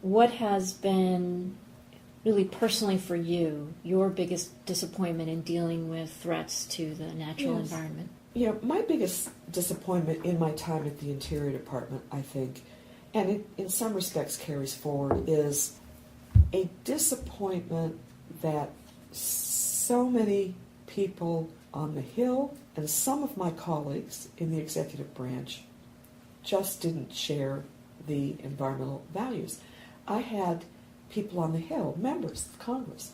What has been really personally for you, your biggest disappointment in dealing with threats to the natural environment? My biggest disappointment in my time at the Interior Department, I think, and it in some respects carries forward, is a disappointment that so many people on the Hill and some of my colleagues in the executive branch just didn't share the environmental values. I had people on the Hill, members of Congress,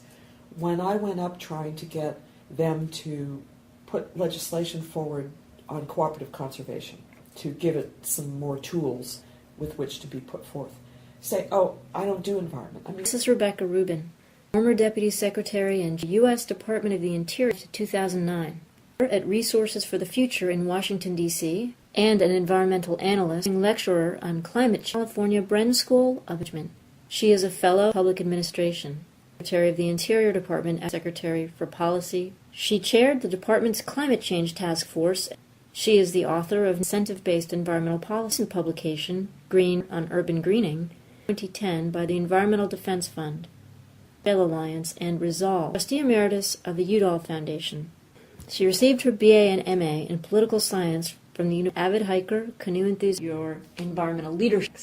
when I went up trying to get them to put legislation forward on cooperative conservation, to give it some more tools with which to be put forth, say, oh, I don't do environment. This is Rebecca Rubin, former Deputy Secretary in U.S. Department of the Interior to 2009, at Resources for the Future in Washington, D.C., and an environmental analyst and lecturer on climate change, California Bren School of Management. She is a fellow public administration, Secretary of the Interior Department, and Secretary for Policy. She chaired the department's climate change task force. She is the author of incentive-based environmental policy publication, Green on Urban Greening, 2010 by the Environmental Defense Fund, Trail Alliance, and Resolve, Trustee Emeritus of the Udall Foundation. She received her BA and MA in political science from the avid hiker, canoe enthusiast, your environmental leadership.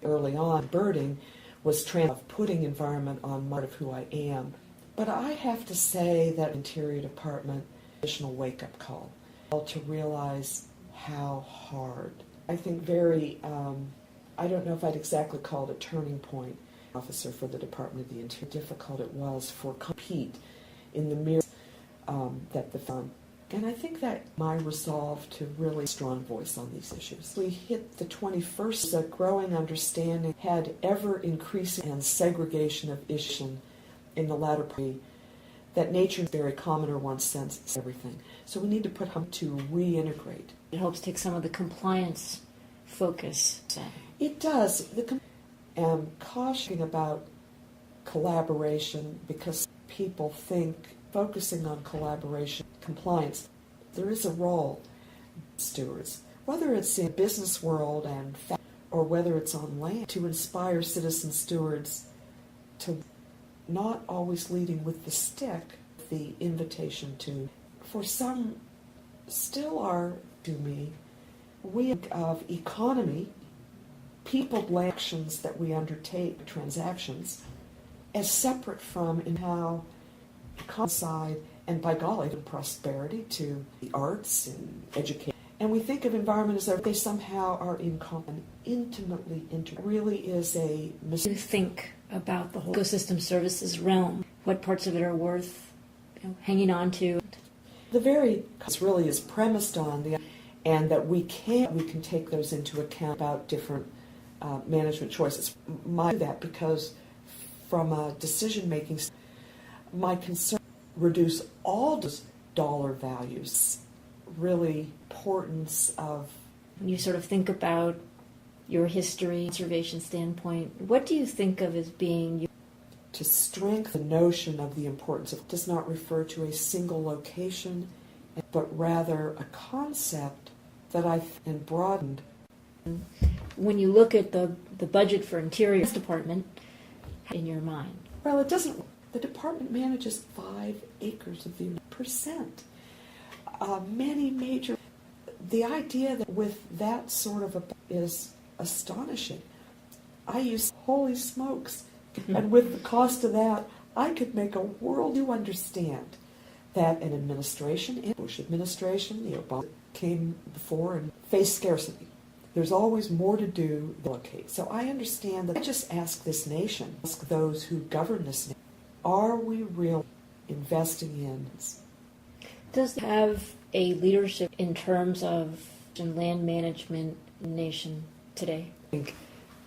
Early on, birding was putting environment on part of who I am. But I have to say that Interior Department, additional wake-up call to realize how hard. I think I don't know if I'd exactly call it a turning point, officer for the Department of the Interior, difficult it was for compete in the mirror that the fund. And I think that my resolve to really strong voice on these issues. We hit the 21st, a growing understanding had ever increasing and segregation of issues in the latter part, that nature is very common or one sense everything. So we need to put him to reintegrate. It helps take some of the compliance focus. It does. I'm cautioning about collaboration because people think focusing on collaboration, compliance, there is a role stewards, whether it's in the business world or whether it's on land, to inspire citizen stewards to not always leading with the stick, the invitation to, for some still are to me, we think of economy, people actions that we undertake, transactions, as separate from in how side and by golly to prosperity, to the arts and education. And we think of environment as they somehow are in common, intimately integrated. It really is a mistake. You think about the whole ecosystem services realm, what parts of it are worth hanging on to. The very really is premised on and that we can take those into account about different management choices. That because from a decision-making, my concern reduce all dollar values. Really importance of when you sort of think about your history, conservation standpoint, what do you think of as being to strengthen the notion of the importance of does not refer to a single location, but rather a concept that and broadened. When you look at the budget for Interior Department in your mind? Well, it doesn't. The department manages 5 acres of the percent. Many major. The idea that with that sort of is astonishing. I use holy smokes, and with the cost of that, I could make a world. You understand that an administration, the Bush administration, the Obama came before and faced scarcity. There's always more to do than allocate. So I understand that. I just ask this nation, ask those who govern this nation, are we really investing in? Does it have a leadership in terms of land management nation today? I think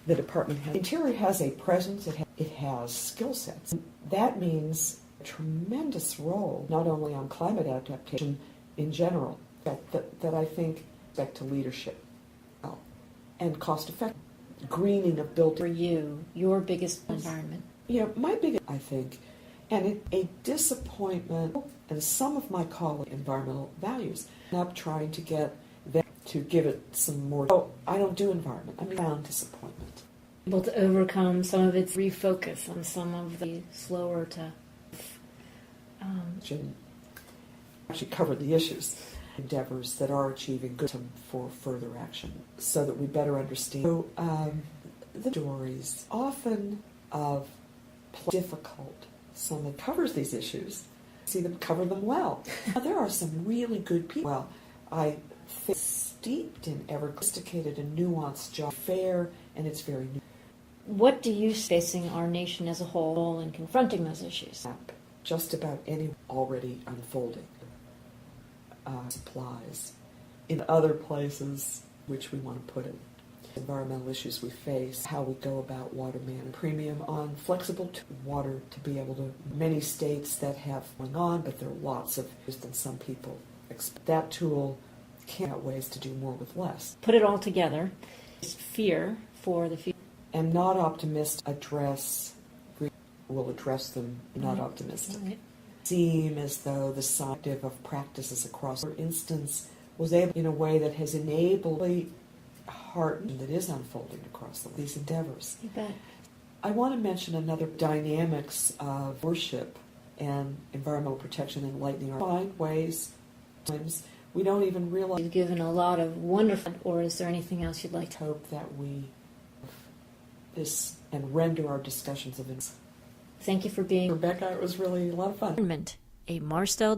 the department Interior has a presence, it has skill sets. That means a tremendous role, not only on climate adaptation in general, that I think back to leadership and cost effective greening of built. For you, your biggest environment? My biggest, I think, and a disappointment, and some of my colleagues, environmental values, up trying to get them to give it some more. Oh, I don't do environment. I found disappointment. able to overcome some of its refocus on some of the slower to actually cover the issues, endeavors that are achieving good for further action, so that we better understand. So, the stories often of difficult, someone covers these issues, see them cover them well. Now, there are some really good people. Well, I think steeped in ever sophisticated and nuanced job, fair, and it's very new. What do you see facing our nation as a whole in confronting those issues? Just about any already unfolding supplies in other places which we want to put it. Environmental issues we face, how we go about water management, premium on flexible water to be able to, many states that have going on, but there are lots of than some people expect. That tool can't have ways to do more with less. Put it all together, fear for the future. And not optimistic will address them, not optimistic. Right. Seem as though the side of practices across, for instance, was able in a way that has enabled the heart that is unfolding across these endeavors. You bet. I want to mention another dynamics of worship and environmental protection and enlightening our find ways. Sometimes we don't even realize. You've given a lot of wonderful. Or is there anything else you'd like to? Hope that we this and render our discussions of. Thank you for being Rebecca. It was really a lot of fun. A Marsdale